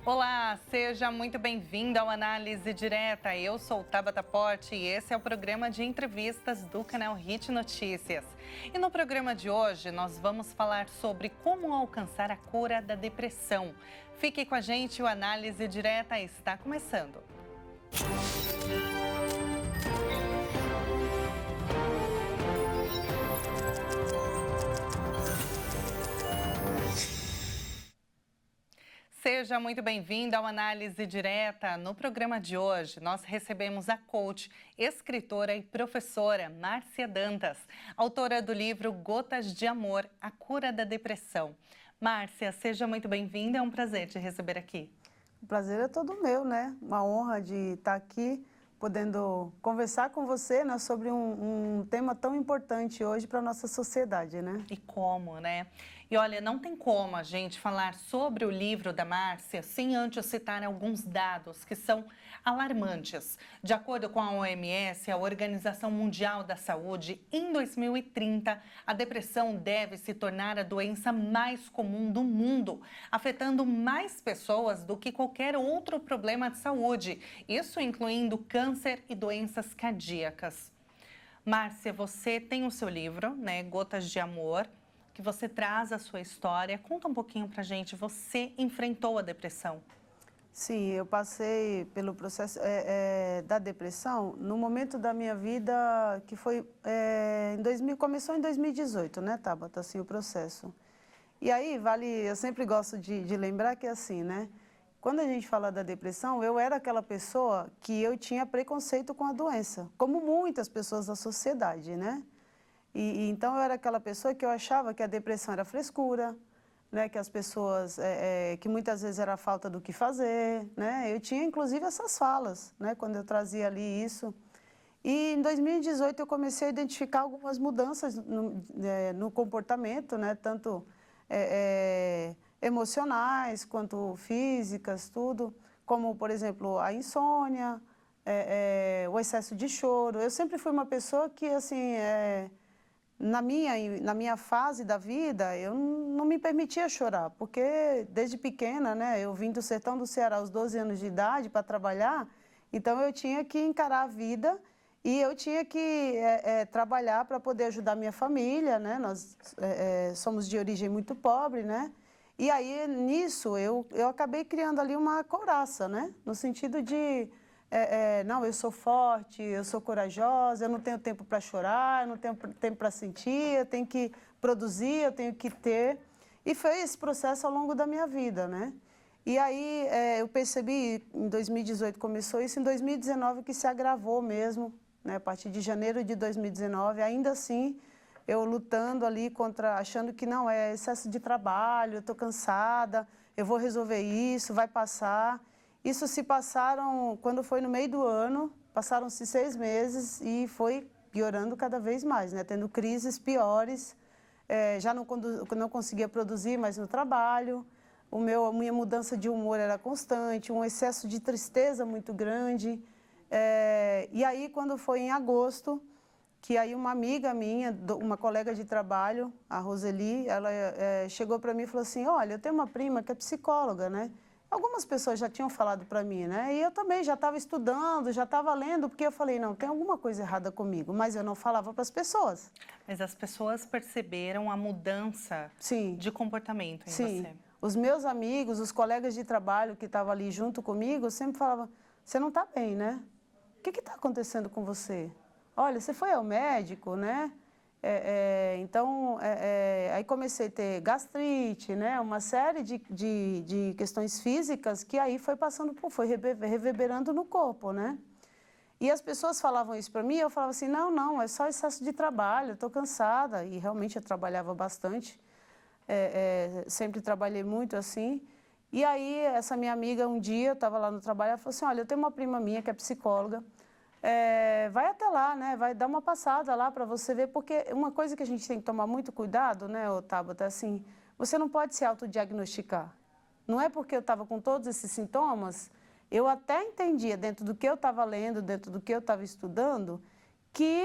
Olá, seja muito bem-vindo ao Análise Direta. Eu sou Tabata Porte e esse é o programa de entrevistas do canal Hit Notícias. E no programa de hoje nós vamos falar sobre como alcançar a cura da depressão. Fique com a gente, o Análise Direta está começando. Seja muito bem-vindo ao Análise Direta. No programa de hoje, nós recebemos a coach, escritora e professora Márcia Dantas, autora do livro Gotas de Amor, a cura da depressão. Márcia, seja muito bem-vinda, é um prazer te receber aqui. O prazer é todo meu, né? Uma honra de estar aqui, podendo conversar com você, né, sobre um tema tão importante hoje para a nossa sociedade, né? E como, né? E olha, não tem como a gente falar sobre o livro da Márcia sem antes citar alguns dados que são alarmantes. De acordo com a OMS, a Organização Mundial da Saúde, em 2030, a depressão deve se tornar a doença mais comum do mundo, afetando mais pessoas do que qualquer outro problema de saúde, isso incluindo câncer e doenças cardíacas. Márcia, você tem o seu livro, né, Gotas de Amor, que você traz a sua história. Conta um pouquinho pra gente, você enfrentou a depressão? Sim, eu passei pelo processo da depressão no momento da minha vida que foi, começou em 2018, né, Tabata, assim, o processo. E aí, eu sempre gosto de lembrar que é assim, né? Quando a gente fala da depressão, eu era aquela pessoa que eu tinha preconceito com a doença, como muitas pessoas da sociedade, né? Então eu era aquela pessoa que eu achava que a depressão era frescura, né? Que as pessoas, que muitas vezes era falta do que fazer, né? Eu tinha inclusive essas falas, né? Quando eu trazia ali isso. E em 2018 eu comecei a identificar algumas mudanças no comportamento, né? Tanto emocionais quanto físicas, tudo, como, por exemplo, a insônia, o excesso de choro. Eu sempre fui uma pessoa que, assim, na minha fase da vida, eu não me permitia chorar, porque desde pequena, né, eu vim do sertão do Ceará aos 12 anos de idade para trabalhar, então eu tinha que encarar a vida e eu tinha que trabalhar para poder ajudar minha família, né? Nós somos de origem muito pobre, né? E aí, nisso, eu acabei criando ali uma couraça, né? No sentido de, não, eu sou forte, eu sou corajosa, eu não tenho tempo para chorar, eu não tenho tempo para sentir, eu tenho que produzir, eu tenho que ter. E foi esse processo ao longo da minha vida, né? E aí, eu percebi, em 2018 começou isso, em 2019 que se agravou mesmo, né? A partir de janeiro de 2019, ainda assim, eu lutando ali contra, achando que não, é excesso de trabalho, eu estou cansada, eu vou resolver isso, vai passar. Isso se passaram, quando foi no meio do ano, passaram-se 6 meses e foi piorando cada vez mais, né? Tendo crises piores, já não conseguia produzir mais no trabalho, a minha mudança de humor era constante, um excesso de tristeza muito grande. E aí, quando foi em agosto, que aí uma amiga minha, uma colega de trabalho, a Roseli, ela chegou para mim e falou assim, olha, eu tenho uma prima que é psicóloga, né? Algumas pessoas já tinham falado para mim, né? E eu também já estava estudando, já estava lendo, porque eu falei, não, tem alguma coisa errada comigo, mas eu não falava para as pessoas. Mas as pessoas perceberam a mudança Sim. de comportamento em Sim. você? Os meus amigos, os colegas de trabalho que estavam ali junto comigo, sempre falavam, você não está bem, né? O que está acontecendo com você? Olha, você foi ao médico, né? Então, aí comecei a ter gastrite, né? Uma série de questões físicas que aí foi foi reverberando no corpo, né? E as pessoas falavam isso para mim, eu falava assim, não, é só excesso de trabalho, eu estou cansada. E realmente eu trabalhava bastante, sempre trabalhei muito assim. E aí, essa minha amiga, um dia, eu estava lá no trabalho, ela falou assim, olha, eu tenho uma prima minha que é psicóloga, vai até lá, né? Vai dar uma passada lá para você ver, porque uma coisa que a gente tem que tomar muito cuidado, né, Tabata, assim, você não pode se autodiagnosticar. Não é porque eu estava com todos esses sintomas, eu até entendia dentro do que eu estava lendo, dentro do que eu estava estudando, que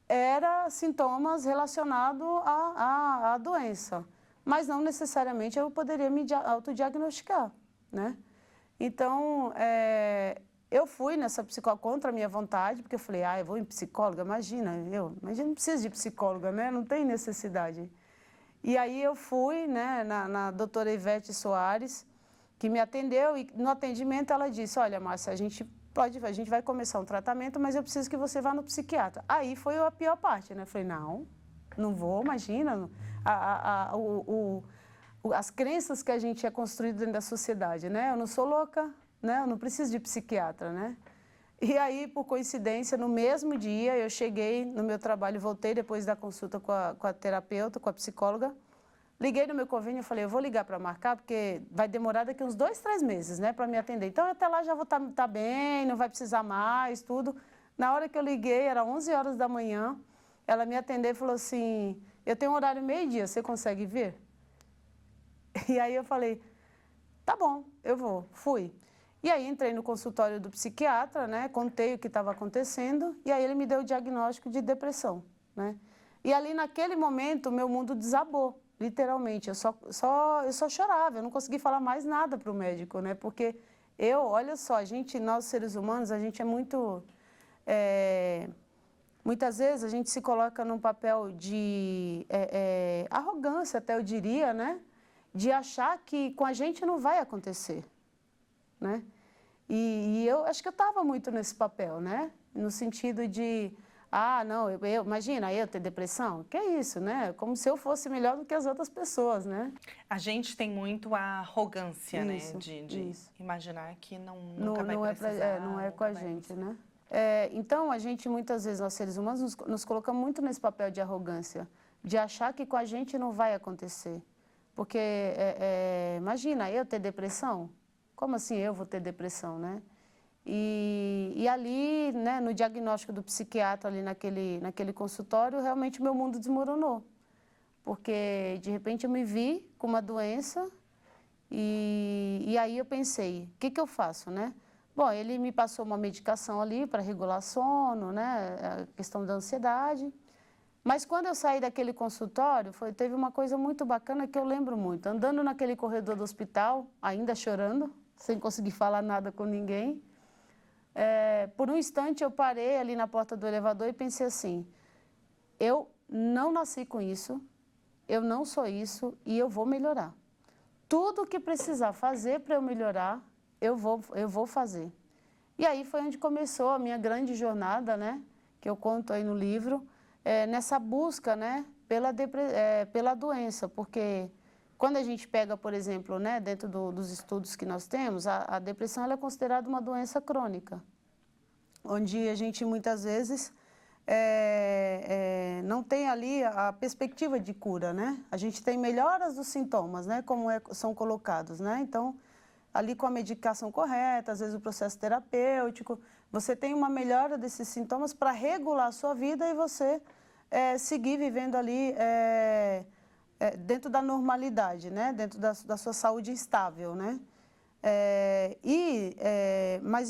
era sintomas relacionados à doença, mas não necessariamente eu poderia me autodiagnosticar, né? Então, eu fui nessa psicóloga contra a minha vontade, porque eu falei, eu vou em psicóloga, imagina, eu não preciso de psicóloga, né? Não tem necessidade. E aí eu fui, né, na doutora Ivete Soares, que me atendeu, e no atendimento ela disse, olha, Márcia, a gente vai começar um tratamento, mas eu preciso que você vá no psiquiatra. Aí foi a pior parte, né? Eu falei, não vou, imagina, as crenças que a gente é construído dentro da sociedade, né? Eu não sou louca, né? Eu não preciso de psiquiatra, né? E aí, por coincidência, no mesmo dia, eu cheguei no meu trabalho, voltei depois da consulta com a terapeuta, com a psicóloga, liguei no meu convênio e falei, eu vou ligar para marcar, porque vai demorar daqui uns 2, 3 meses, né, para me atender. Então, até lá já vou estar bem, não vai precisar mais, tudo. Na hora que eu liguei, era 11 horas da manhã, ela me atendeu e falou assim, eu tenho um horário meio-dia, você consegue vir? E aí eu falei, tá bom, eu vou, fui. E aí entrei no consultório do psiquiatra, né, contei o que estava acontecendo, e aí ele me deu o diagnóstico de depressão, né. E ali naquele momento, o meu mundo desabou, literalmente, eu só chorava, eu não consegui falar mais nada para o médico, né, porque olha só, nós seres humanos, a gente é muito, muitas vezes a gente se coloca num papel de arrogância, até eu diria, né, de achar que com a gente não vai acontecer, né? E eu acho que eu estava muito nesse papel, né? No sentido de, não, imagina, eu ter depressão? Que é isso, né? Como se eu fosse melhor do que as outras pessoas, né? A gente tem muito a arrogância, Isso, né? De isso. imaginar que nunca vai precisar. Não é com a gente, precisar. né? Então, a gente, muitas vezes, nós seres humanos, nos colocamos muito nesse papel de arrogância, de achar que com a gente não vai acontecer. Porque, imagina, eu ter depressão? Como assim eu vou ter depressão, né? E ali, né, no diagnóstico do psiquiatra, ali naquele consultório, realmente o meu mundo desmoronou. Porque, de repente, eu me vi com uma doença e aí eu pensei, o que eu faço, né? Bom, ele me passou uma medicação ali para regular sono, né, a questão da ansiedade. Mas quando eu saí daquele consultório, teve uma coisa muito bacana que eu lembro muito. Andando naquele corredor do hospital, ainda chorando, sem conseguir falar nada com ninguém, por um instante eu parei ali na porta do elevador e pensei assim, eu não nasci com isso, eu não sou isso e eu vou melhorar. Tudo o que precisar fazer para eu melhorar, eu vou fazer. E aí foi onde começou a minha grande jornada, né, que eu conto aí no livro, nessa busca, né, pela doença, porque quando a gente pega, por exemplo, né, dentro dos estudos que nós temos, a depressão ela é considerada uma doença crônica, onde a gente muitas vezes não tem ali a perspectiva de cura, né? A gente tem melhoras dos sintomas, né, como são colocados, né? Então, ali com a medicação correta, às vezes o processo terapêutico, você tem uma melhora desses sintomas para regular a sua vida e você seguir vivendo ali dentro da normalidade, né? Dentro da sua saúde estável, né? Mas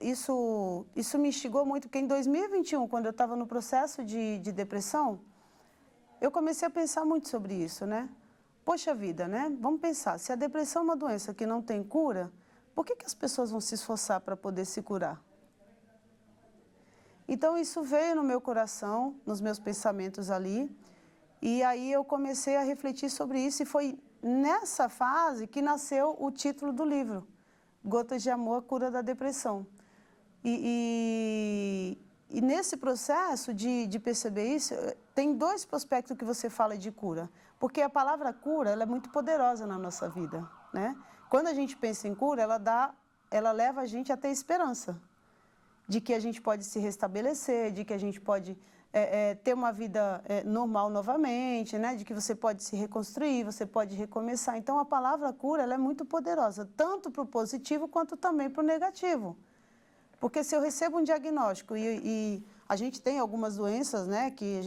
isso me instigou muito, porque em 2021, quando eu estava no processo de depressão, eu comecei a pensar muito sobre isso, né? Poxa vida, né? Vamos pensar, se a depressão é uma doença que não tem cura, por que as pessoas vão se esforçar para poder se curar? Então, isso veio no meu coração, nos meus pensamentos ali, e aí eu comecei a refletir sobre isso, e foi nessa fase que nasceu o título do livro, Gotas de Amor, a Cura da Depressão. E nesse processo de perceber isso, tem 2 aspectos que você fala de cura, porque a palavra cura ela é muito poderosa na nossa vida, né? Quando a gente pensa em cura, ela leva a gente a ter esperança de que a gente pode se restabelecer, de que a gente pode ter uma vida normal novamente, né? De que você pode se reconstruir, você pode recomeçar. Então, a palavra cura ela é muito poderosa, tanto para o positivo quanto também para o negativo. Porque se eu recebo um diagnóstico e a gente tem algumas doenças, né? Que a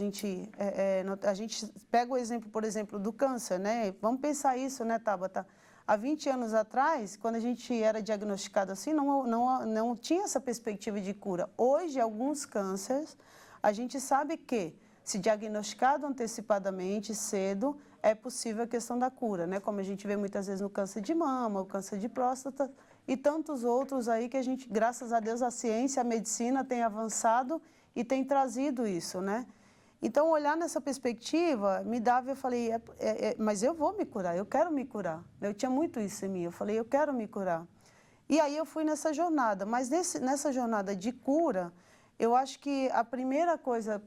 gente pega o exemplo, por exemplo, do câncer, né? Vamos pensar isso, né, Tabata? Há 20 anos atrás, quando a gente era diagnosticado assim, não tinha essa perspectiva de cura. Hoje, alguns cânceres, a gente sabe que, se diagnosticado antecipadamente, cedo, é possível a questão da cura, né? Como a gente vê muitas vezes no câncer de mama, o câncer de próstata e tantos outros aí que a gente, graças a Deus, a ciência, a medicina tem avançado e tem trazido isso, né? Então, olhar nessa perspectiva, me dava, eu falei, mas eu vou me curar, eu quero me curar. Eu tinha muito isso em mim, eu falei, eu quero me curar. E aí eu fui nessa jornada, mas nessa jornada de cura, eu acho que a primeira coisa,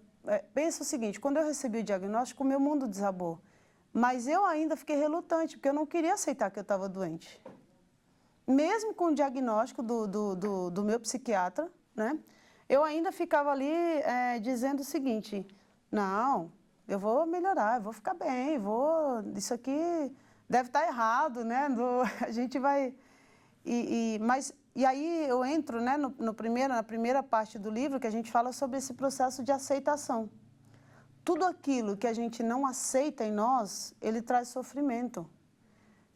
pensa o seguinte, quando eu recebi o diagnóstico, o meu mundo desabou. Mas eu ainda fiquei relutante, porque eu não queria aceitar que eu estava doente. Mesmo com o diagnóstico do meu psiquiatra, né, eu ainda ficava ali dizendo o seguinte, não, eu vou melhorar, eu vou ficar bem, isso aqui deve estar errado, né, a gente vai... E aí eu entro, né, na primeira parte do livro, que a gente fala sobre esse processo de aceitação. Tudo aquilo que a gente não aceita em nós, ele traz sofrimento.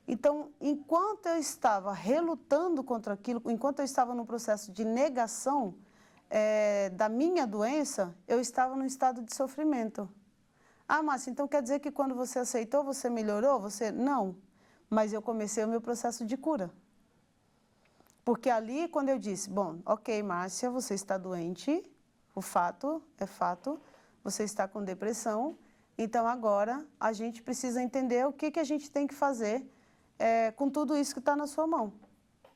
Então, enquanto eu estava relutando contra aquilo, enquanto eu estava no processo de negação da minha doença, eu estava num estado de sofrimento. Ah, Márcia, então quer dizer que quando você aceitou, você melhorou? Não, mas eu comecei o meu processo de cura. Porque ali, quando eu disse, bom, ok, Márcia, você está doente, o fato é fato, você está com depressão, então agora a gente precisa entender o que a gente tem que fazer com tudo isso que está na sua mão,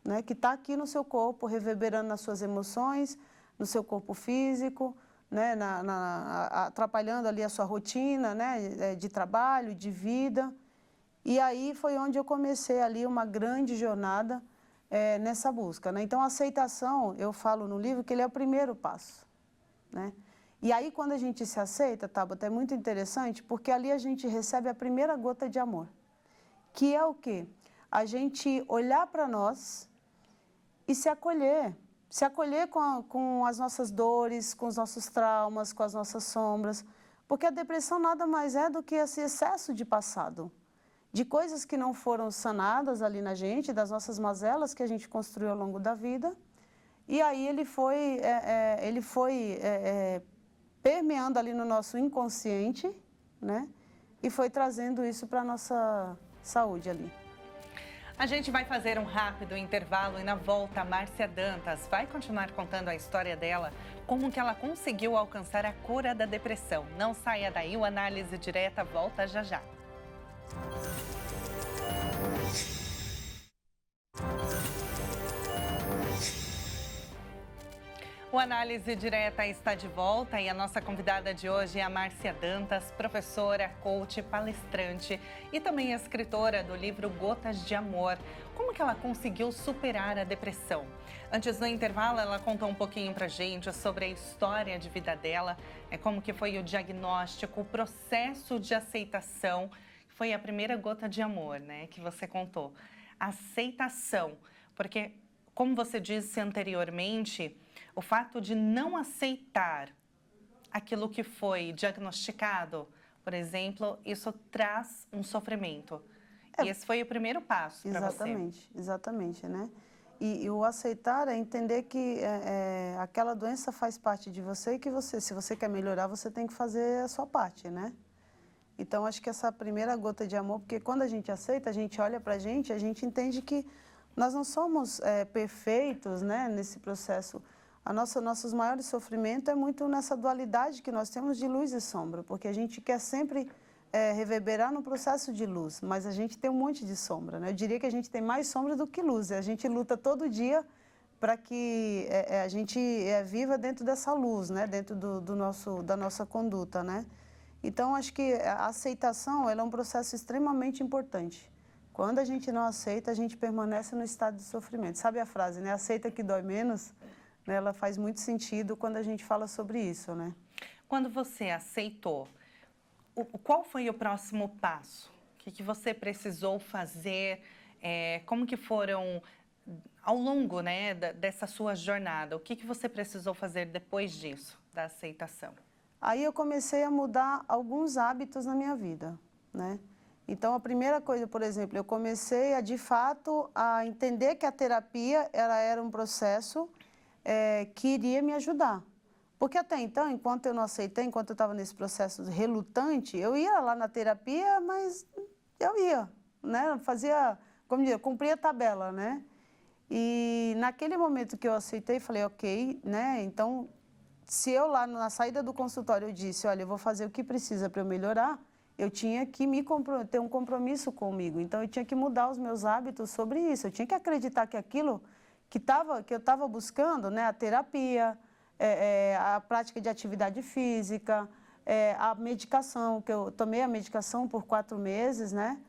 né? Que está aqui no seu corpo, reverberando nas suas emoções, no seu corpo físico, né? Atrapalhando ali a sua rotina, né? De trabalho, de vida. E aí foi onde eu comecei ali uma grande jornada nessa busca, né? Então, a aceitação, eu falo no livro que ele é o primeiro passo, né? E aí, quando a gente se aceita, Tabata, é muito interessante, porque ali a gente recebe a primeira gota de amor, que é o quê? A gente olhar para nós e se acolher com as nossas dores, com os nossos traumas, com as nossas sombras, porque a depressão nada mais é do que esse excesso de passado, de coisas que não foram sanadas ali na gente, das nossas mazelas que a gente construiu ao longo da vida. E aí ele foi permeando ali no nosso inconsciente, né? E foi trazendo isso para a nossa saúde ali. A gente vai fazer um rápido intervalo e na volta a Márcia Dantas vai continuar contando a história dela, como que ela conseguiu alcançar a cura da depressão. Não saia daí, o Análise Direta volta já já. O Análise Direta está de volta e a nossa convidada de hoje é a Márcia Dantas, professora, coach, palestrante e também escritora do livro Gotas de Amor. Como que ela conseguiu superar a depressão? Antes do intervalo, ela contou um pouquinho pra gente sobre a história de vida dela, como que foi o diagnóstico, o processo de aceitação, que foi a primeira gota de amor, né, que você contou. Aceitação, porque, como você disse anteriormente, o fato de não aceitar aquilo que foi diagnosticado, por exemplo, isso traz um sofrimento. E esse foi o primeiro passo para você. Exatamente, né? E o aceitar é entender que aquela doença faz parte de você e que se você quer melhorar, você tem que fazer a sua parte, né? Então, acho que essa primeira gota de amor, porque quando a gente aceita, a gente olha pra gente, a gente entende que nós não somos perfeitos, né, nesse processo. Nossos maiores sofrimentos é muito nessa dualidade que nós temos de luz e sombra, porque a gente quer sempre reverberar no processo de luz, mas a gente tem um monte de sombra, né? Eu diria que a gente tem mais sombra do que luz, a gente luta todo dia para que a gente viva dentro dessa luz, né? Dentro da nossa conduta, né? Então, acho que a aceitação ela é um processo extremamente importante. Quando a gente não aceita, a gente permanece no estado de sofrimento. Sabe a frase, né? Aceita que dói menos? Ela faz muito sentido quando a gente fala sobre isso, né? Quando você aceitou, qual foi o próximo passo? O que você precisou fazer? Como que foram, ao longo, né, dessa sua jornada, o que você precisou fazer depois disso, da aceitação? Aí eu comecei a mudar alguns hábitos na minha vida, né? Então, a primeira coisa, por exemplo, eu comecei de fato, a entender que a terapia ela era um processo que iria me ajudar. Porque até então, enquanto eu não aceitei, enquanto eu estava nesse processo relutante, eu ia lá na terapia, mas eu ia, né? Fazia, como dizer, cumpria a tabela, né? E naquele momento que eu aceitei, falei, ok, né? Então, se eu lá na saída do consultório eu disse, olha, eu vou fazer o que precisa para eu melhorar, eu tinha que ter um compromisso comigo. Então, eu tinha que mudar os meus hábitos sobre isso. Eu tinha que acreditar que aquilo que eu estava buscando, né? A terapia, a prática de atividade física, a medicação, que eu tomei a medicação por 4 meses, né?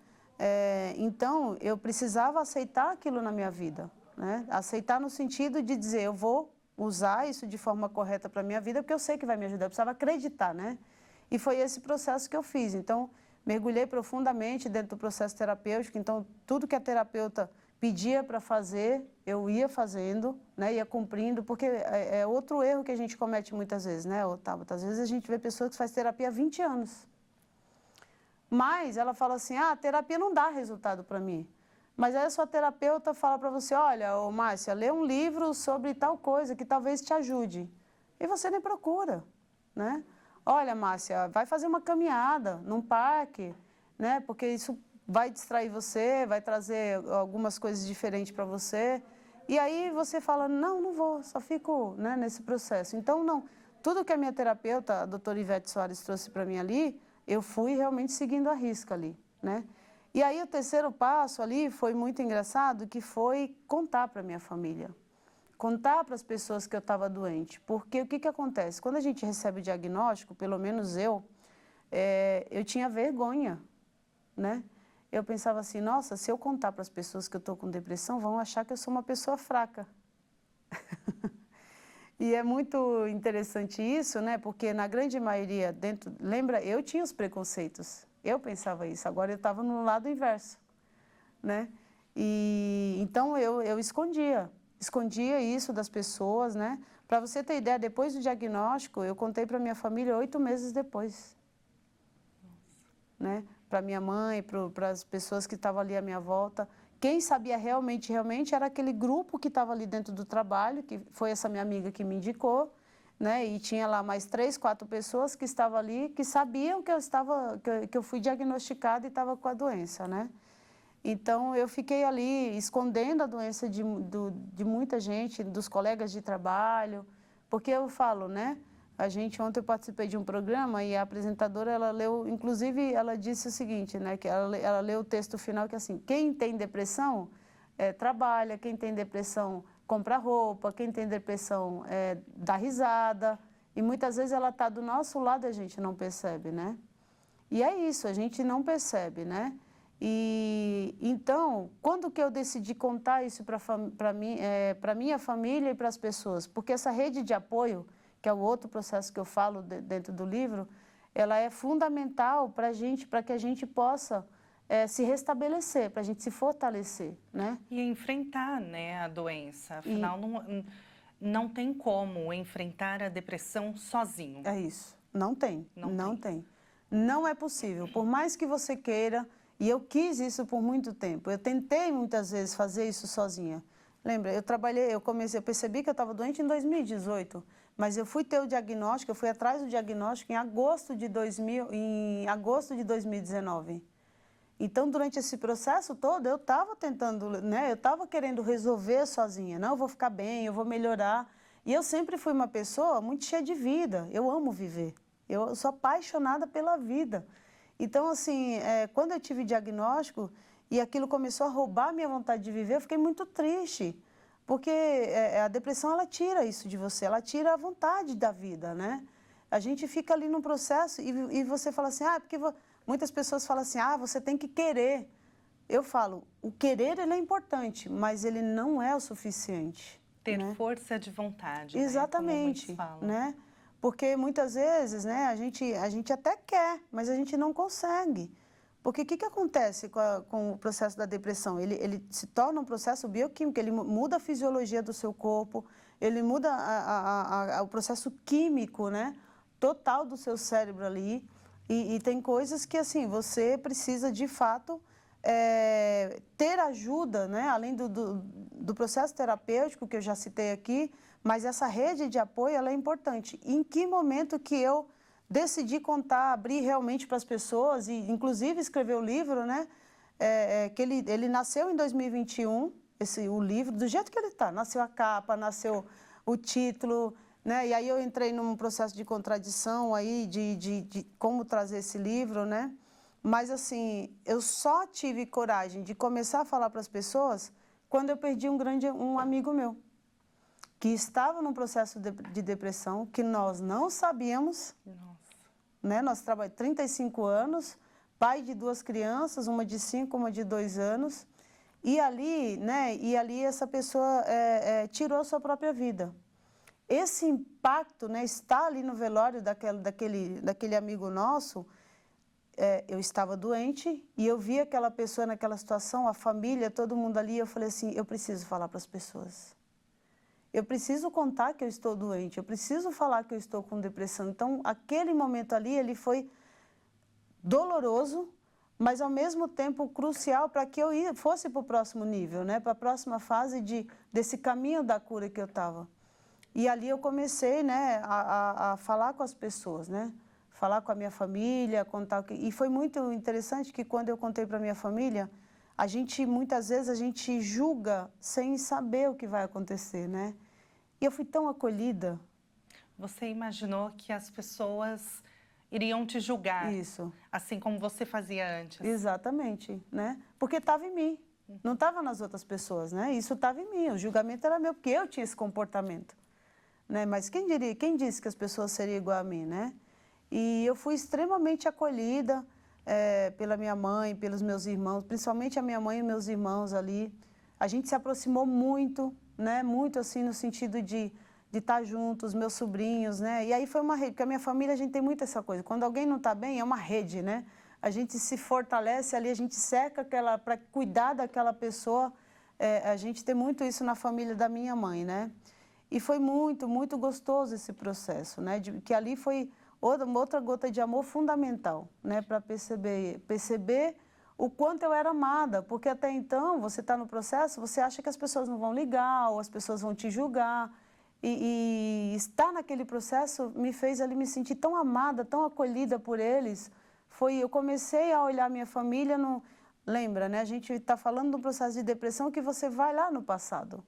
Então, eu precisava aceitar aquilo na minha vida, né? Aceitar no sentido de dizer, eu vou usar isso de forma correta para a minha vida, porque eu sei que vai me ajudar, eu precisava acreditar, né? E foi esse processo que eu fiz. Então, mergulhei profundamente dentro do processo terapêutico, então, tudo que a terapeuta pedia para fazer, eu ia fazendo, né? Ia cumprindo, porque é outro erro que a gente comete muitas vezes, né, Otávio? Às vezes a gente vê pessoas que fazem terapia há 20 anos. Mas ela fala assim, a terapia não dá resultado para mim. Mas aí a sua terapeuta fala para você, olha, ô Márcia, lê um livro sobre tal coisa que talvez te ajude. E você nem procura, né? Olha, Márcia, vai fazer uma caminhada num parque, né? Porque isso vai distrair você, vai trazer algumas coisas diferentes para você. E aí você fala, não vou, só fico, né, nesse processo. Então, não, tudo que a minha terapeuta, a doutora Ivete Soares, trouxe para mim ali, eu fui realmente seguindo a risca ali, né? E aí o terceiro passo ali foi muito engraçado, que foi contar para a minha família. Contar para as pessoas que eu estava doente. Porque o que acontece? Quando a gente recebe o diagnóstico, pelo menos eu tinha vergonha, né? Eu pensava assim, nossa, se eu contar para as pessoas que eu estou com depressão, vão achar que eu sou uma pessoa fraca. E é muito interessante isso, né? Porque na grande maioria, lembra, eu tinha os preconceitos. Eu pensava isso, agora eu estava no lado inverso, né? E então eu escondia isso das pessoas, né? Para você ter ideia, depois do diagnóstico, eu contei para minha família 8 meses depois, né? Para minha mãe, para as pessoas que estavam ali à minha volta. Quem sabia realmente era aquele grupo que estava ali dentro do trabalho, que foi essa minha amiga que me indicou, né? E tinha lá mais 3, 4 pessoas que estavam ali, que sabiam que eu fui diagnosticada e estava com a doença, né? Então, eu fiquei ali escondendo a doença de muita gente, dos colegas de trabalho, porque eu falo, né? Ontem eu participei de um programa e a apresentadora, ela leu, inclusive, ela disse o seguinte, né? Que ela leu o texto final, que assim, quem tem depressão trabalha, quem tem depressão compra roupa, quem tem depressão dá risada, e muitas vezes ela está do nosso lado e a gente não percebe, né? E é isso, a gente não percebe, né? E então, quando que eu decidi contar isso para minha família e para as pessoas? Porque essa rede de apoio, que é o outro processo que eu falo dentro do livro, ela é fundamental para que a gente possa se restabelecer, para a gente se fortalecer, né? E enfrentar, né, a doença. Afinal, não tem como enfrentar a depressão sozinho. É isso. Não tem. Não tem. Não é possível. Por mais que você queira, e eu quis isso por muito tempo. Eu tentei muitas vezes fazer isso sozinha. Lembra, eu percebi que eu estava doente em 2018, mas eu fui ter o diagnóstico, eu fui atrás do diagnóstico em agosto de 2019. Então, durante esse processo todo, eu estava tentando, né? Eu estava querendo resolver sozinha. Não, eu vou ficar bem, eu vou melhorar. E eu sempre fui uma pessoa muito cheia de vida. Eu amo viver. Eu sou apaixonada pela vida. Então, assim, quando eu tive diagnóstico e aquilo começou a roubar a minha vontade de viver, eu fiquei muito triste. Porque a depressão, ela tira isso de você, ela tira a vontade da vida, né? A gente fica ali num processo e você fala assim, porque... Muitas pessoas falam assim, você tem que querer. Eu falo, o querer ele é importante, mas ele não é o suficiente. Ter, né? Força de vontade, exatamente, né? Como muitos falam. Né? Porque muitas vezes, né, a gente até quer, mas a gente não consegue. Porque o que acontece com o processo da depressão? Ele se torna um processo bioquímico, ele muda a fisiologia do seu corpo, ele muda o processo químico, né, total do seu cérebro ali. E tem coisas que, assim, você precisa, de fato, ter ajuda, né? Além do processo terapêutico, que eu já citei aqui, mas essa rede de apoio, ela é importante. E em que momento que eu decidi contar, abrir realmente para as pessoas, e inclusive escrever o livro, né? que ele nasceu em 2021, o livro, do jeito que ele está. Nasceu a capa, nasceu o título, né? E aí eu entrei num processo de contradição aí, de como trazer esse livro, né? Mas, assim, eu só tive coragem de começar a falar para as pessoas quando eu perdi um amigo meu, que estava num processo de depressão, que nós não sabíamos, né? Nós trabalhamos 35 anos, pai de 2 crianças, uma de 5, uma de 2 anos, e ali, né? E ali essa pessoa tirou a sua própria vida. Esse impacto, né? Estar ali no velório daquele amigo nosso, eu estava doente e eu vi aquela pessoa naquela situação, a família, todo mundo ali, eu falei assim, eu preciso falar para as pessoas. Eu preciso contar que eu estou doente, eu preciso falar que eu estou com depressão. Então, aquele momento ali, ele foi doloroso, mas ao mesmo tempo crucial para que eu fosse para o próximo nível, né? Para a próxima fase desse caminho da cura que eu estava. E ali eu comecei, né, a falar com as pessoas, né? Falar com a minha família, contar. E foi muito interessante que quando eu contei para a minha família, muitas vezes a gente julga sem saber o que vai acontecer, né? E eu fui tão acolhida. Você imaginou que as pessoas iriam te julgar, Isso. assim como você fazia antes? Exatamente, né? Porque estava em mim, não estava nas outras pessoas, né? Isso estava em mim, o julgamento era meu, porque eu tinha esse comportamento, né? Mas quem disse que as pessoas seriam igual a mim, né? E eu fui extremamente acolhida pela minha mãe, pelos meus irmãos, principalmente a minha mãe e meus irmãos ali. A gente se aproximou muito, né? Muito assim no sentido de estar juntos, meus sobrinhos, né? E aí foi uma rede, porque a minha família a gente tem muito essa coisa. Quando alguém não está bem, é uma rede, né? A gente se fortalece ali, a gente cerca para cuidar daquela pessoa. A gente tem muito isso na família da minha mãe, né? E foi muito, muito gostoso esse processo, né? Que ali foi outra gota de amor fundamental, né? Para perceber o quanto eu era amada, porque até então você está no processo, você acha que as pessoas não vão ligar, ou as pessoas vão te julgar, e estar naquele processo me fez ali me sentir tão amada, tão acolhida por eles. Eu comecei a olhar minha família, lembra, né? A gente está falando de um processo de depressão que você vai lá no passado.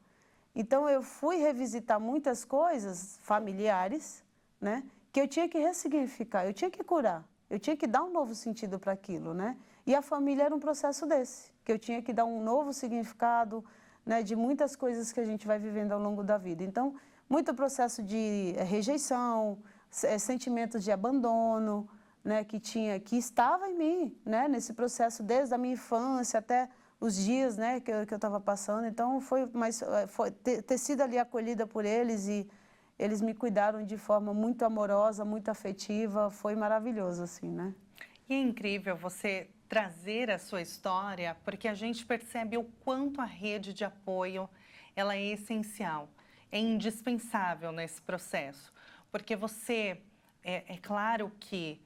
Então eu fui revisitar muitas coisas familiares, né? Que eu tinha que ressignificar, eu tinha que curar, eu tinha que dar um novo sentido para aquilo, né? E a família era um processo desse, que eu tinha que dar um novo significado, né, de muitas coisas que a gente vai vivendo ao longo da vida. Então, muito processo de rejeição, sentimentos de abandono, né, que estava em mim, né, nesse processo desde a minha infância até os dias, né, que eu estava passando. Então, foi ter sido ali acolhida por eles e eles me cuidaram de forma muito amorosa, muito afetiva, foi maravilhoso, assim, né? E é incrível você trazer a sua história, porque a gente percebe o quanto a rede de apoio, ela é essencial, é indispensável nesse processo. Porque você, é claro que,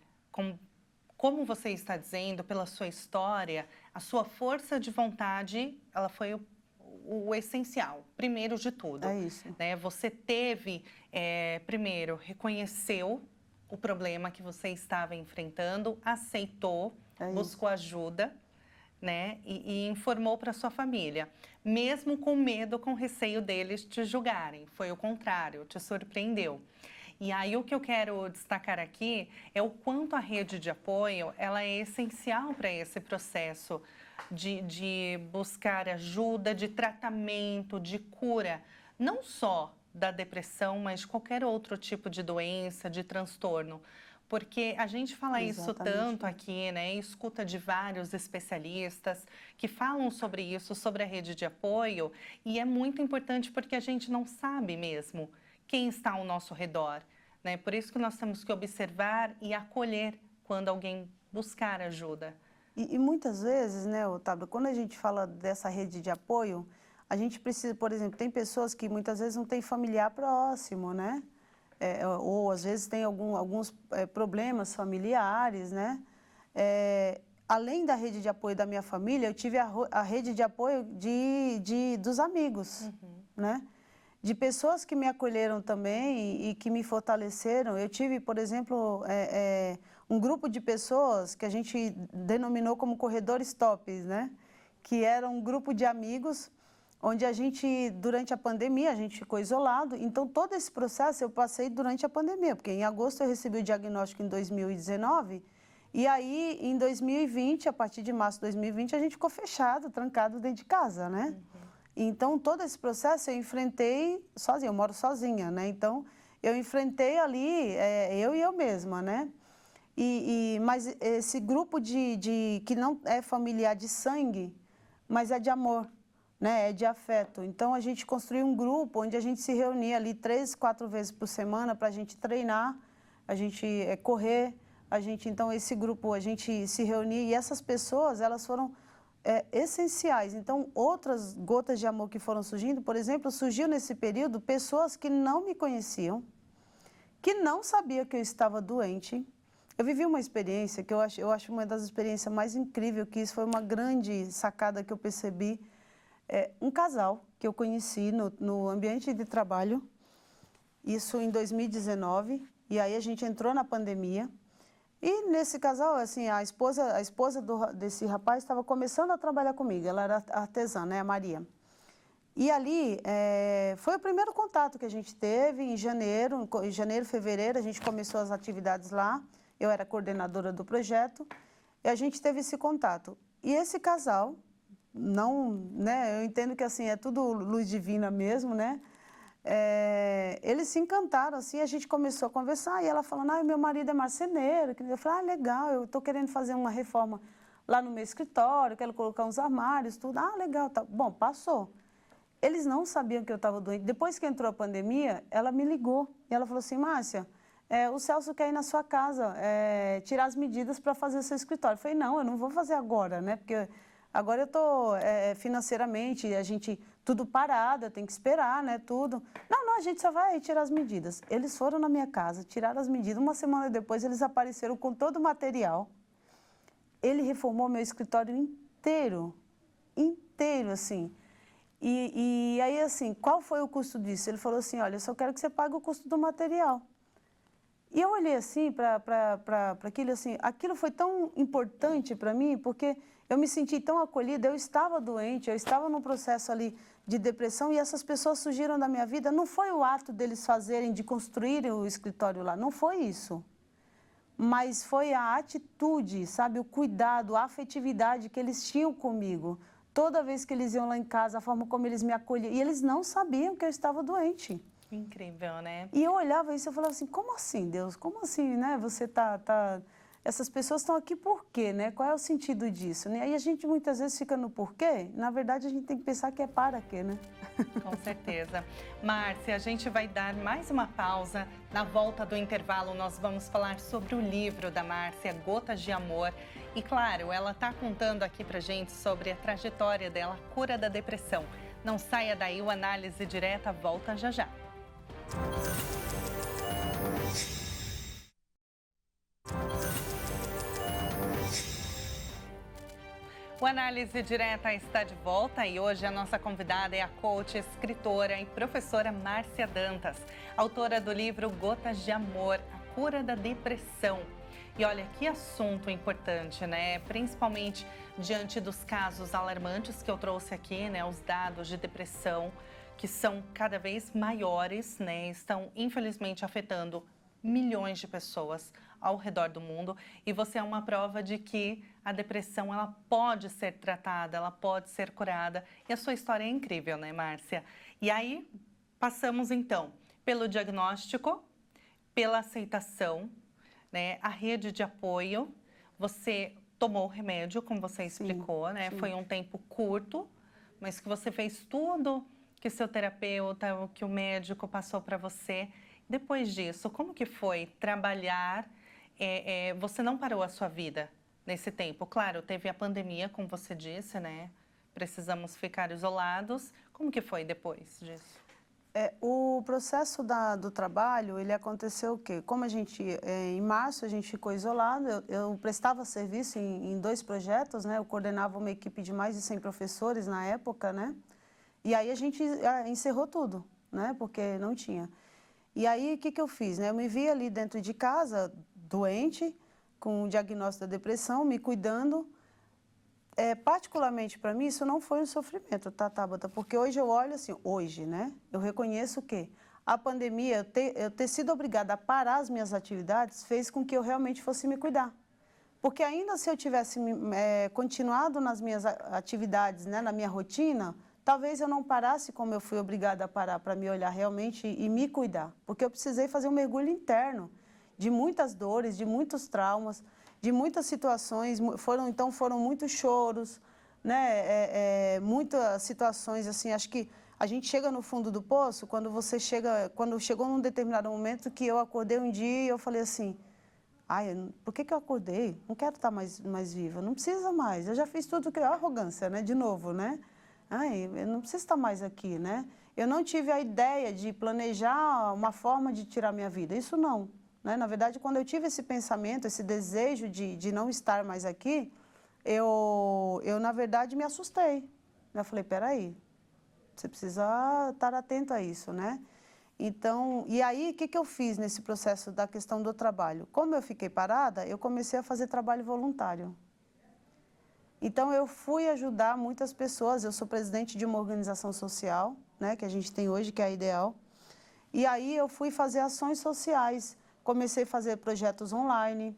como você está dizendo, pela sua história, a sua força de vontade, ela foi o essencial, primeiro de tudo. É isso. Né? Você primeiro, reconheceu o problema que você estava enfrentando, aceitou, buscou ajuda, né? E informou para sua família, mesmo com medo, com receio deles te julgarem. Foi o contrário, te surpreendeu. E aí o que eu quero destacar aqui é o quanto a rede de apoio ela é essencial para esse processo de buscar ajuda, de tratamento, de cura, não só da depressão, mas de qualquer outro tipo de doença, de transtorno. Porque a gente fala isso tanto aqui, né? E escuta de vários especialistas que falam sobre isso, sobre a rede de apoio, e é muito importante porque a gente não sabe mesmo quem está ao nosso redor, né? Por isso que nós temos que observar e acolher quando alguém buscar ajuda. E muitas vezes, né, Otávio, quando a gente fala dessa rede de apoio, a gente precisa, por exemplo, tem pessoas que muitas vezes não têm familiar próximo, né? Ou às vezes tem alguns problemas familiares, né? Além da rede de apoio da minha família, eu tive a rede de apoio dos amigos, né? De pessoas que me acolheram também e que me fortaleceram. Eu tive, por exemplo, um grupo de pessoas que a gente denominou como corredores tops, né? Que era um grupo de amigos onde a gente, durante a pandemia, a gente ficou isolado. Então, todo esse processo eu passei durante a pandemia, porque em agosto eu recebi o diagnóstico em 2019, e aí, em 2020, a partir de março de 2020, a gente ficou fechado, trancado dentro de casa, né? Então, todo esse processo eu enfrentei sozinha, eu moro sozinha, né? Então, eu enfrentei ali, eu e eu mesma, né? Mas esse grupo que não é familiar de sangue, mas é de amor, né? É de afeto. Então, a gente construiu um grupo onde a gente se reunia ali 3, 4 vezes por semana para a gente treinar, a gente correr, então, esse grupo, a gente se reunia e essas pessoas, elas foram essenciais. Então, outras gotas de amor que foram surgindo, por exemplo, surgiu nesse período pessoas que não me conheciam, que não sabiam que eu estava doente. Eu vivi uma experiência que eu acho uma das experiências mais incríveis, que isso foi uma grande sacada que eu percebi. Um casal que eu conheci no ambiente de trabalho, isso em 2019, e aí a gente entrou na pandemia. E nesse casal, assim, a esposa desse rapaz estava começando a trabalhar comigo, ela era artesã, né, a Maria. E ali foi o primeiro contato que a gente teve em janeiro, fevereiro, a gente começou as atividades lá, eu era coordenadora do projeto, e a gente teve esse contato. E esse casal, não, né, eu entendo que assim, é tudo luz divina mesmo, né? Eles se encantaram, assim, a gente começou a conversar, e ela falando, meu marido é marceneiro. Eu falei, legal, eu estou querendo fazer uma reforma lá no meu escritório, quero colocar uns armários, tudo. Legal, tá. Bom, passou. Eles não sabiam que eu estava doente. Depois que entrou a pandemia, ela me ligou, e ela falou assim, Márcia, o Celso quer ir na sua casa, tirar as medidas para fazer o seu escritório. Eu falei, não, eu não vou fazer agora, né, porque agora eu estou financeiramente, a gente, tudo parado, eu tenho que esperar, né, tudo. Não, a gente só vai tirar as medidas. Eles foram na minha casa, tiraram as medidas. Uma semana depois, eles apareceram com todo o material. Ele reformou meu escritório inteiro, assim. E aí, assim, qual foi o custo disso? Ele falou assim, olha, eu só quero que você pague o custo do material. E eu olhei assim para aquilo, assim, aquilo foi tão importante para mim, porque eu me senti tão acolhida, eu estava doente, eu estava num processo ali de depressão e essas pessoas surgiram da minha vida. Não foi o ato deles fazerem, de construírem o escritório lá, não foi isso. Mas foi a atitude, sabe, o cuidado, a afetividade que eles tinham comigo. Toda vez que eles iam lá em casa, a forma como eles me acolhiam. E eles não sabiam que eu estava doente. Incrível, né? E eu olhava isso e eu falava assim, como assim, Deus? Como assim, né? Você essas pessoas estão aqui por quê, né? Qual é o sentido disso, né? Aí a gente muitas vezes fica no porquê, na verdade a gente tem que pensar que é para quê, né? Com certeza. Márcia, a gente vai dar mais uma pausa. Na volta do intervalo, nós vamos falar sobre o livro da Márcia, Gotas de Amor. E claro, ela está contando aqui pra gente sobre a trajetória dela, a cura da depressão. Não saia daí, o Análise Direta volta já já. O Análise Direta está de volta e hoje a nossa convidada é a coach, escritora e professora Márcia Dantas, autora do livro Gotas de Amor, a cura da depressão. E olha, que assunto importante, né? Principalmente diante dos casos alarmantes que eu trouxe aqui, né? Os dados de depressão, que são cada vez maiores, né? Estão, infelizmente, afetando milhões de pessoas ao redor do mundo. E você é uma prova de que a depressão, ela pode ser tratada, ela pode ser curada. E a sua história é incrível, né, Márcia? E aí, passamos, então, pelo diagnóstico, pela aceitação, né? A rede de apoio. Você tomou o remédio, como você explicou, né? Sim. Foi um tempo curto, mas que você fez tudo que seu terapeuta, o que o médico passou para você. Depois disso, como que foi trabalhar? Você não parou a sua vida nesse tempo? Claro, teve a pandemia, como você disse, né? Precisamos ficar isolados. Como que foi depois disso? O processo do trabalho, ele aconteceu o quê? Como a gente, em março, a gente ficou isolado, eu prestava serviço em 2 projetos, né? Eu coordenava uma equipe de mais de 100 professores na época, né? E aí a gente encerrou tudo, né? Porque não tinha. E aí, o que eu fiz, né? Eu me vi ali dentro de casa, doente, com o diagnóstico da depressão, me cuidando. Particularmente para mim, isso não foi um sofrimento, tá, Tabata? Porque hoje eu olho assim, hoje, né? Eu reconheço que a pandemia, eu ter sido obrigada a parar as minhas atividades, fez com que eu realmente fosse me cuidar. Porque ainda se eu tivesse continuado nas minhas atividades, né, na minha rotina, talvez eu não parasse como eu fui obrigada a parar para me olhar realmente e me cuidar. Porque eu precisei fazer um mergulho interno de muitas dores, de muitos traumas, de muitas situações, foram muitos choros, né, muitas situações, assim, acho que a gente chega no fundo do poço, quando chegou num determinado momento que eu acordei um dia e eu falei assim, ai, por que eu acordei? Não quero estar mais viva, não precisa mais, eu já fiz tudo que é arrogância, né, de novo, né? Ai, eu não preciso estar mais aqui, né? Eu não tive a ideia de planejar uma forma de tirar minha vida, isso não. Né? Na verdade, quando eu tive esse pensamento, esse desejo de não estar mais aqui, eu, na verdade, me assustei. Eu falei, peraí, você precisa estar atento a isso, né? Então, e aí, o que eu fiz nesse processo da questão do trabalho? Como eu fiquei parada, eu comecei a fazer trabalho voluntário. Então, eu fui ajudar muitas pessoas. Eu sou presidente de uma organização social, né, que a gente tem hoje, que é a Ideal. E aí, eu fui fazer ações sociais. Comecei a fazer projetos online.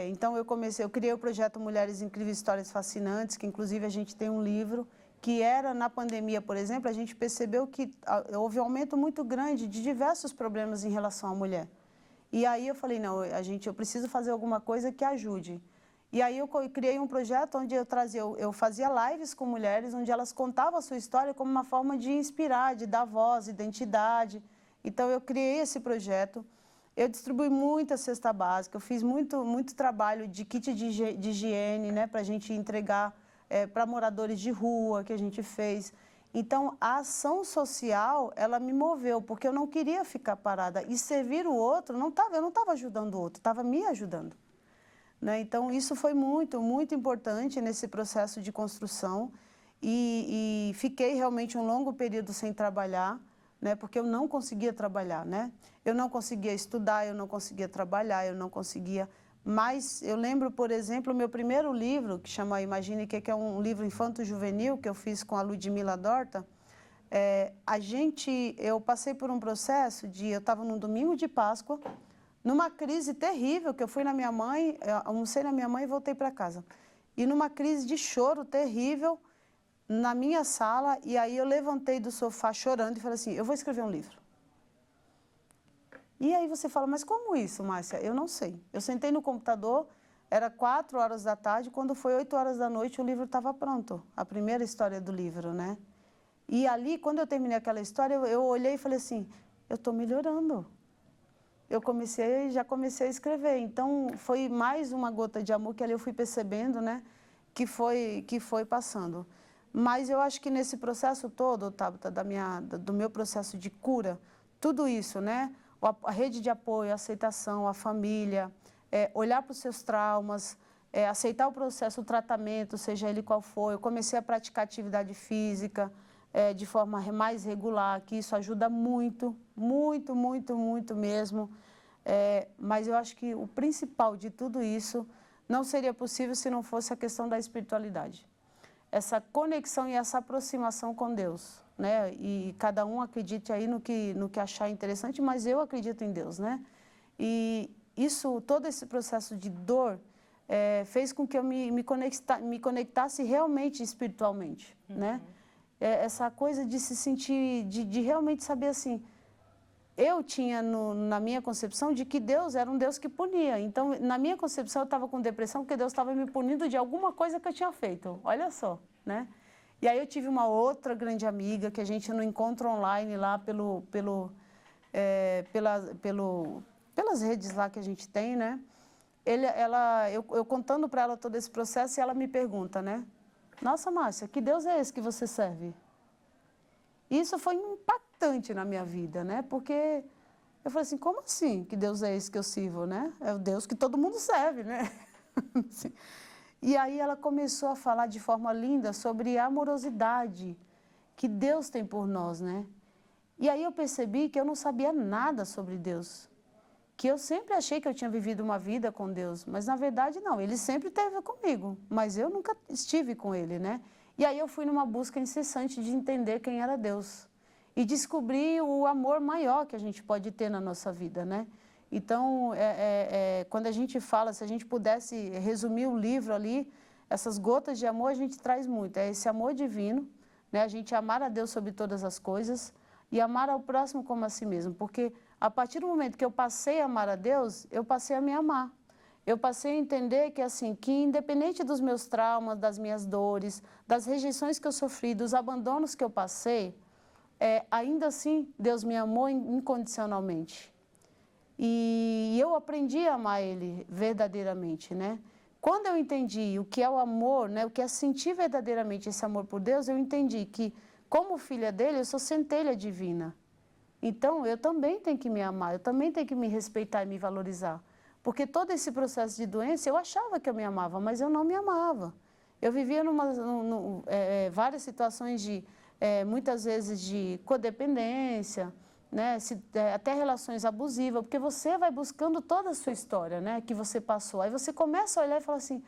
Então, eu criei o projeto Mulheres Incríveis, Histórias Fascinantes, que inclusive a gente tem um livro, que era na pandemia, por exemplo, a gente percebeu que houve um aumento muito grande de diversos problemas em relação à mulher. E aí eu falei, não, eu preciso fazer alguma coisa que ajude. E aí eu criei um projeto onde eu fazia lives com mulheres, onde elas contavam a sua história como uma forma de inspirar, de dar voz, identidade. Então eu criei esse projeto. Eu distribuí muita cesta básica, eu fiz muito trabalho de kit de higiene, né, para a gente entregar para moradores de rua, que a gente fez. Então, a ação social, ela me moveu, porque eu não queria ficar parada. E servir o outro, eu não estava ajudando o outro, estava me ajudando. Né? Então, isso foi muito importante nesse processo de construção. E fiquei realmente um longo período sem trabalhar, né? Porque eu não conseguia trabalhar, né? Eu não conseguia estudar, eu não conseguia trabalhar, eu não conseguia... Mas eu lembro, por exemplo, o meu primeiro livro, que chama Imagine, que é um livro infanto-juvenil, que eu fiz com a Ludmila Dorta. Eu passei por um processo eu estava num domingo de Páscoa, numa crise terrível, que eu fui na minha mãe, almocei na minha mãe e voltei para casa. E numa crise de choro terrível, na minha sala, e aí eu levantei do sofá chorando e falei assim, eu vou escrever um livro. E aí você fala, mas como isso, Márcia? Eu não sei. Eu sentei no computador, era 4 horas da tarde, quando foi 8 horas da noite o livro estava pronto, a primeira história do livro, né? E ali, quando eu terminei aquela história, eu olhei e falei assim, eu estou melhorando. Já comecei a escrever, então foi mais uma gota de amor que ali eu fui percebendo, né, que foi passando. Mas eu acho que nesse processo todo, Tabata, do meu processo de cura, tudo isso, né, a rede de apoio, a aceitação, a família, olhar para os seus traumas, aceitar o processo, o tratamento, seja ele qual for. Eu comecei a praticar atividade física de forma mais regular, que isso ajuda muito mesmo. Mas eu acho que o principal de tudo isso não seria possível se não fosse a questão da espiritualidade. Essa conexão e essa aproximação com Deus, né? E cada um acredite aí no que achar interessante, mas eu acredito em Deus, né? E todo esse processo de dor fez com que eu me conectasse realmente espiritualmente, né? Essa coisa de se sentir, de realmente saber assim, eu tinha na minha concepção de que Deus era um Deus que punia. Então, na minha concepção, eu estava com depressão porque Deus estava me punindo de alguma coisa que eu tinha feito. Olha só, né? E aí eu tive uma outra grande amiga que a gente no encontro online lá pelas redes lá que a gente tem, né? Eu contando para ela todo esse processo e ela me pergunta, né? Nossa, Márcia, que Deus é esse que você serve? Isso foi impactante na minha vida, né? Porque eu falei assim, como assim que Deus é esse que eu sirvo, né? É o Deus que todo mundo serve, né? E aí ela começou a falar de forma linda sobre a amorosidade que Deus tem por nós, né? E aí eu percebi que eu não sabia nada sobre Deus. que eu sempre achei que eu tinha vivido uma vida com Deus, mas na verdade não, Ele sempre esteve comigo, mas eu nunca estive com Ele, né? E aí eu fui numa busca incessante de entender quem era Deus e descobrir o amor maior que a gente pode ter na nossa vida, né? Então, quando a gente fala, se a gente pudesse resumir o livro ali, essas gotas de amor a gente traz muito, é esse amor divino, né? A gente amar a Deus sobre todas as coisas e amar ao próximo como a si mesmo, porque a partir do momento que eu passei a amar a Deus, eu passei a me amar. Eu passei a entender que, assim, que independente dos meus traumas, das minhas dores, das rejeições que eu sofri, dos abandonos que eu passei, ainda assim Deus me amou incondicionalmente. E eu aprendi a amar Ele verdadeiramente, né? Quando eu entendi o que é o amor, né, o que é sentir verdadeiramente esse amor por Deus, eu entendi que, como filha dele, eu sou centelha divina. Então, eu também tenho que me amar, eu também tenho que me respeitar e me valorizar. Porque todo esse processo de doença, eu achava que eu me amava, mas eu não me amava. Eu vivia várias situações de, muitas vezes, de codependência, né? Até relações abusivas, porque você vai buscando toda a sua história, né? Que você passou. Aí você começa a olhar e fala assim,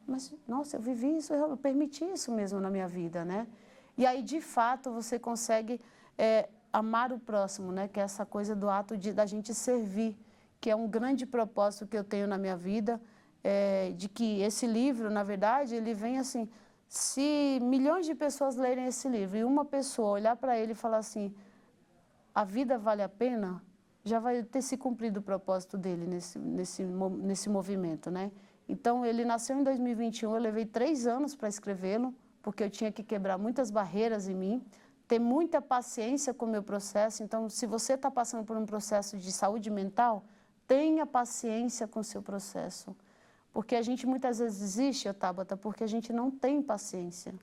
mas, nossa, eu vivi isso, eu permiti isso mesmo na minha vida, né? E aí, de fato, você consegue amar o próximo, né? Que é essa coisa do ato da gente servir, que é um grande propósito que eu tenho na minha vida, de que esse livro, na verdade, ele vem assim, se milhões de pessoas lerem esse livro e uma pessoa olhar para ele e falar assim, a vida vale a pena, já vai ter se cumprido o propósito dele nesse movimento, né? Então, ele nasceu em 2021, eu levei 3 anos para escrevê-lo, porque eu tinha que quebrar muitas barreiras em mim, ter muita paciência com o meu processo. Então, se você está passando por um processo de saúde mental, tenha paciência com o seu processo. Porque a gente muitas vezes desiste, Tabata, porque a gente não tem paciência.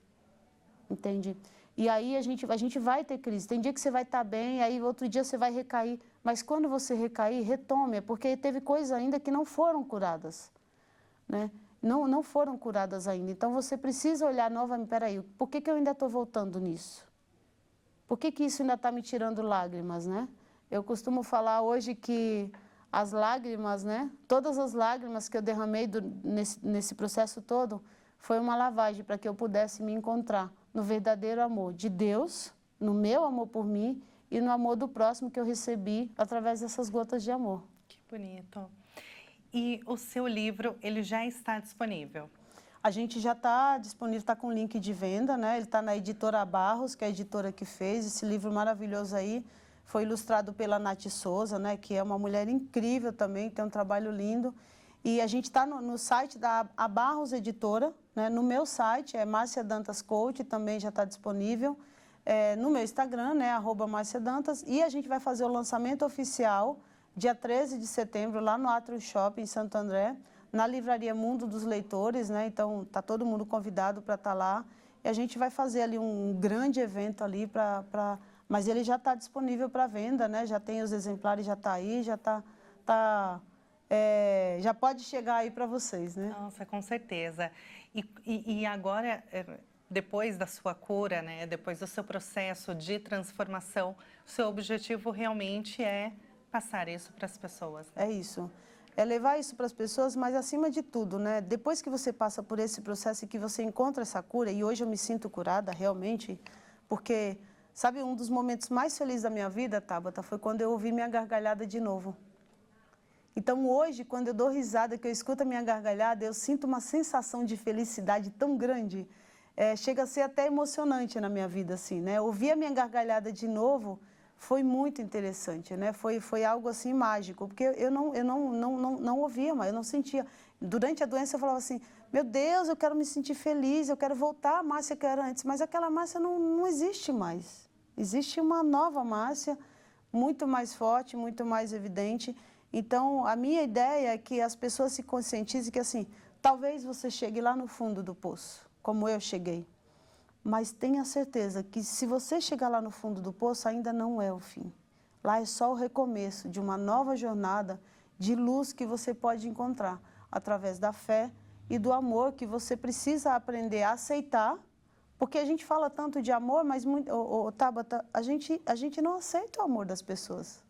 Entende? E aí a gente vai ter crise. Tem dia que você vai estar bem, aí outro dia você vai recair. Mas quando você recair, retome, porque teve coisas ainda que não foram curadas, né? Não foram curadas ainda. Então você precisa olhar novamente, peraí, por que eu ainda estou voltando nisso? Por que isso ainda está me tirando lágrimas, né? Eu costumo falar hoje que as lágrimas, né? Todas as lágrimas que eu derramei nesse processo todo foi uma lavagem para que eu pudesse me encontrar no verdadeiro amor de Deus, no meu amor por mim e no amor do próximo que eu recebi através dessas gotas de amor. Que bonito. E o seu livro, ele já está disponível? A gente já está disponível, está com link de venda, né? Ele está na editora Barros, que é a editora que fez esse livro maravilhoso aí. Foi ilustrado pela Nath Souza, né? Que é uma mulher incrível também, tem um trabalho lindo. E a gente está no site da Barros Editora, né? No meu site, é Márcia Dantas Coach, também já está disponível. No meu Instagram, né? @MárciaDantas. E a gente vai fazer o lançamento oficial, dia 13 de setembro, lá no Atrio Shopping, em Santo André, na Livraria Mundo dos Leitores, né? Então, está todo mundo convidado para estar lá. E a gente vai fazer ali um grande evento ali mas ele já está disponível para venda, né? Já tem os exemplares, já está aí, já já pode chegar aí para vocês, né? Nossa, com certeza. E agora, depois da sua cura, né? Depois do seu processo de transformação, o seu objetivo realmente é passar isso para as pessoas, né? É isso. É levar isso para as pessoas, mas acima de tudo, né? Depois que você passa por esse processo e que você encontra essa cura, e hoje eu me sinto curada realmente, porque, sabe, um dos momentos mais felizes da minha vida, Tabata, foi quando eu ouvi minha gargalhada de novo. Então hoje, quando eu dou risada, que eu escuto a minha gargalhada, eu sinto uma sensação de felicidade tão grande, chega a ser até emocionante na minha vida, assim, né? Ouvir a minha gargalhada de novo foi muito interessante, né? Foi algo assim mágico, porque eu não ouvia mais, eu não sentia. Durante a doença eu falava assim, meu Deus, eu quero me sentir feliz, eu quero voltar à Márcia que eu era antes, mas aquela Márcia não existe mais. Existe uma nova Márcia, muito mais forte, muito mais evidente. Então, a minha ideia é que as pessoas se conscientizem que, assim, talvez você chegue lá no fundo do poço, como eu cheguei. Mas tenha certeza que se você chegar lá no fundo do poço, ainda não é o fim. Lá é só o recomeço de uma nova jornada de luz que você pode encontrar através da fé e do amor que você precisa aprender a aceitar, porque a gente fala tanto de amor, mas, Tabata, a gente não aceita o amor das pessoas.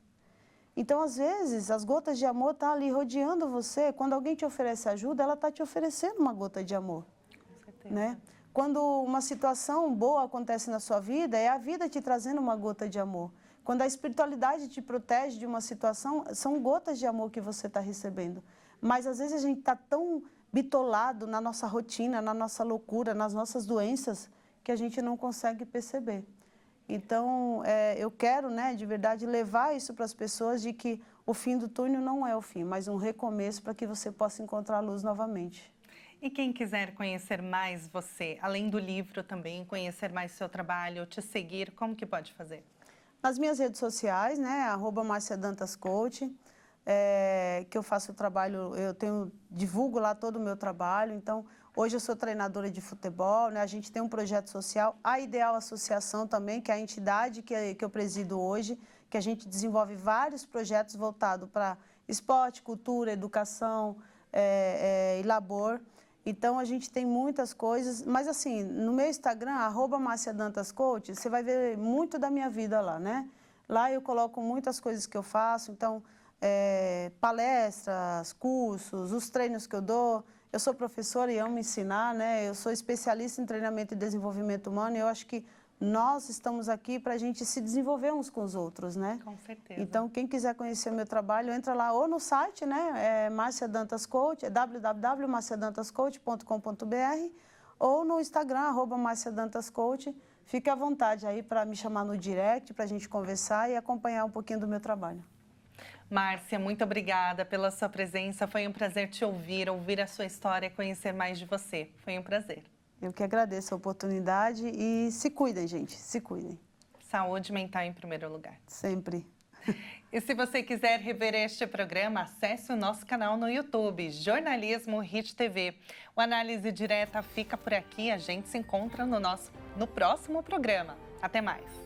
Então, às vezes, as gotas de amor estão ali rodeando você. Quando alguém te oferece ajuda, ela está te oferecendo uma gota de amor. Com certeza. Né? Quando uma situação boa acontece na sua vida, é a vida te trazendo uma gota de amor. Quando a espiritualidade te protege de uma situação, são gotas de amor que você está recebendo. Mas, às vezes, a gente está tão bitolado na nossa rotina, na nossa loucura, nas nossas doenças, que a gente não consegue perceber. Então, eu quero, né, de verdade, levar isso para as pessoas de que o fim do túnel não é o fim, mas um recomeço para que você possa encontrar a luz novamente. E quem quiser conhecer mais você, além do livro também, conhecer mais seu trabalho, te seguir, como que pode fazer? Nas minhas redes sociais, né, @marciadantascoach, que eu faço o trabalho, divulgo lá todo o meu trabalho. Então, hoje eu sou treinadora de futebol, né, a gente tem um projeto social, a Ideal Associação também, que é a entidade que eu presido hoje, que a gente desenvolve vários projetos voltados para esporte, cultura, educação e labor. Então, a gente tem muitas coisas, mas assim, no meu Instagram, @marciadantascoach, você vai ver muito da minha vida lá, né? Lá eu coloco muitas coisas que eu faço, então, palestras, cursos, os treinos que eu dou. Eu sou professora e amo ensinar, né? Eu sou especialista em treinamento e desenvolvimento humano e eu acho que nós estamos aqui para a gente se desenvolver uns com os outros, né? Com certeza. Então, quem quiser conhecer o meu trabalho, entra lá ou no site, né? Márcia Dantas Coach, www.marciadantascoach.com.br ou no Instagram, @marciadantascoach. Fique à vontade aí para me chamar no direct, para a gente conversar e acompanhar um pouquinho do meu trabalho. Márcia, muito obrigada pela sua presença. Foi um prazer te ouvir a sua história, conhecer mais de você. Foi um prazer. Eu que agradeço a oportunidade e se cuidem, gente, se cuidem. Saúde mental em primeiro lugar. Sempre. E se você quiser rever este programa, acesse o nosso canal no YouTube, Jornalismo Hit TV. O Análise Direta fica por aqui, a gente se encontra no próximo programa. Até mais.